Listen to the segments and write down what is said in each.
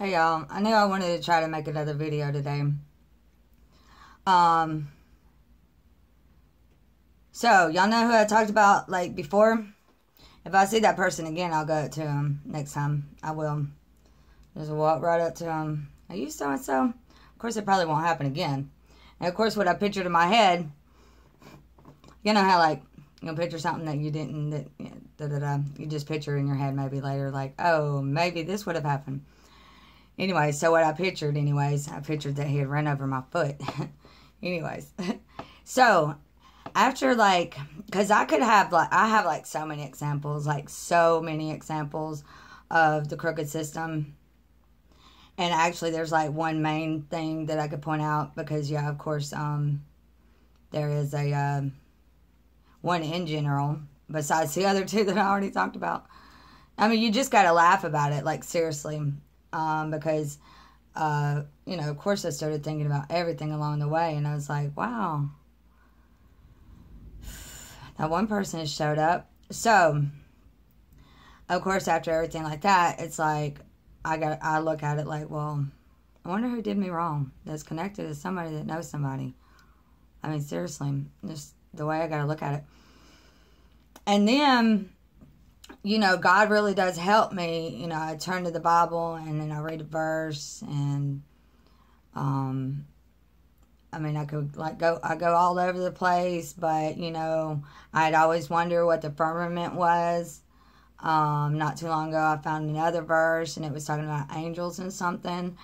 Hey y'all, I knew I wanted to try to make another video today. Um, so y'all know who I talked about like before? If I see that person again, I'll go to him next time. I will. Just walk right up to him. Are you so and so? Of course, it probably won't happen again. And of course, what I pictured in my head, you know how like you'll picture something that you didn't, you just picture in your head maybe later, like, oh, maybe this would have happened. Anyway, so what I pictured that he had run over my foot. Anyways, so after like, because I have like so many examples of the crooked system. And actually, there's like one main thing that I could point out because, yeah, of course, there is a one in general besides the other two that I already talked about. I mean, you just got to laugh about it, like seriously. Because, you know, of course I started thinking about everything along the way, and I was like, wow, that one person has showed up. So, of course, after everything like that, it's like, I look at it like, well, I wonder who did me wrong that's connected to somebody that knows somebody. I mean, seriously, just the way I got to look at it. And then, you know, God really does help me. You know, I turn to the Bible and then I read a verse, and I mean, I could like I go all over the place, but you know, I'd always wonder what the firmament was. Not too long ago, I found another verse, and it was talking about angels and something.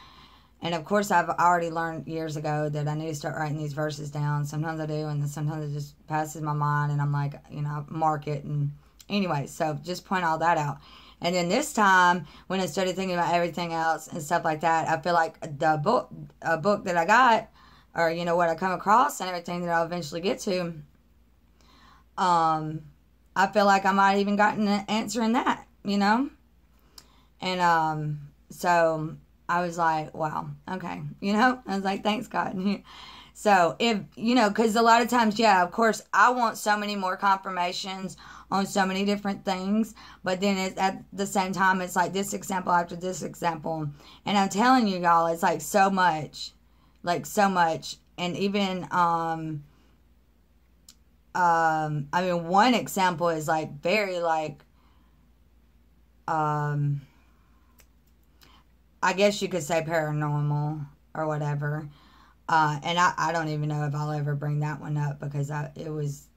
And of course, I've already learned years ago that I need to start writing these verses down. Sometimes I do, and then sometimes it just passes my mind, and I'm like, you know, mark it and. Anyway, so just point all that out. And then this time, when I started thinking about everything else and stuff like that, I feel like a book that I got, or, you know, what I come across and everything that I'll eventually get to, I feel like I might even gotten an answer in that, you know? And so I was like, wow, okay. You know? I was like, thanks, God. So if, you know, because a lot of times, yeah, of course, I want so many more confirmations on so many different things, but then it's, at the same time, it's like this example after this example, and I'm telling you, y'all, it's like so much, and even, I mean, one example is like very like, I guess you could say paranormal or whatever. And I don't even know if I'll ever bring that one up because it was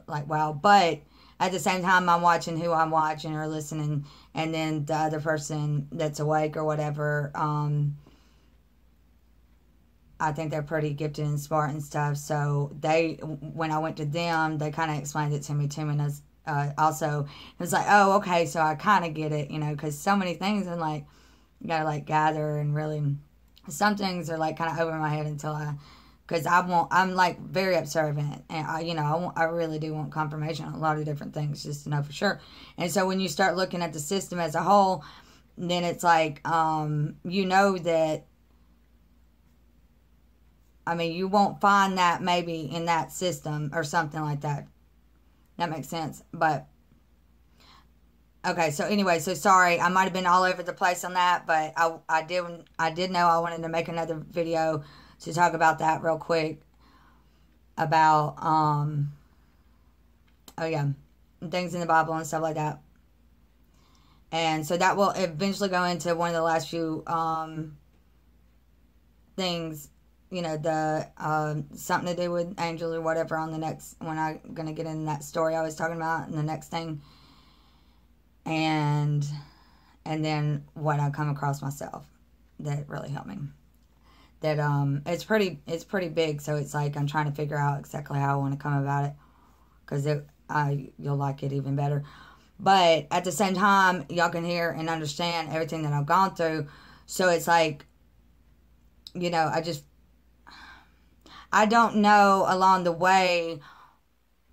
like, wow. But at the same time, I'm watching who I'm watching or listening, and then the other person that's awake or whatever, I think they're pretty gifted and smart and stuff. So when I went to them, they kind of explained it to me too, and also it was like, oh, okay, so I kind of get it, you know, because so many things, and like you gotta like gather and really. Some things are like kind of over my head until because I'm like very observant, and I really do want confirmation on a lot of different things just to know for sure. And so when you start looking at the system as a whole, then it's like, you know that, I mean, you won't find that maybe in that system or something like that. That makes sense. But okay, so anyway, so sorry, I might have been all over the place on that, but I did know I wanted to make another video to talk about that real quick about oh yeah, things in the Bible and stuff like that. And so that will eventually go into one of the last few things, you know, the something to do with angels or whatever on the next, when I'm gonna get in that story I was talking about in the next thing. And then what I come across myself that really helped me. That it's pretty big, so it's like I'm trying to figure out exactly how I want to come about it, because you'll like it even better. But at the same time, y'all can hear and understand everything that I've gone through. So it's like, you know, I don't know along the way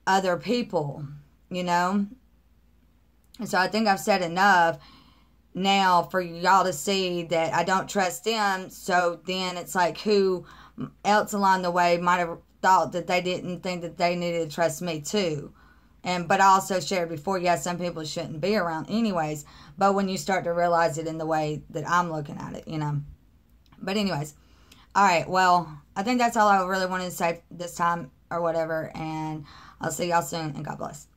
other people, you know. And so I think I've said enough now for y'all to see that I don't trust them. So then it's like, who else along the way might have thought that they didn't think that they needed to trust me too. But I also shared before, yeah, some people shouldn't be around anyways. But when you start to realize it in the way that I'm looking at it, you know. But anyways, all right, well, I think that's all I really wanted to say this time or whatever. And I'll see y'all soon, and God bless.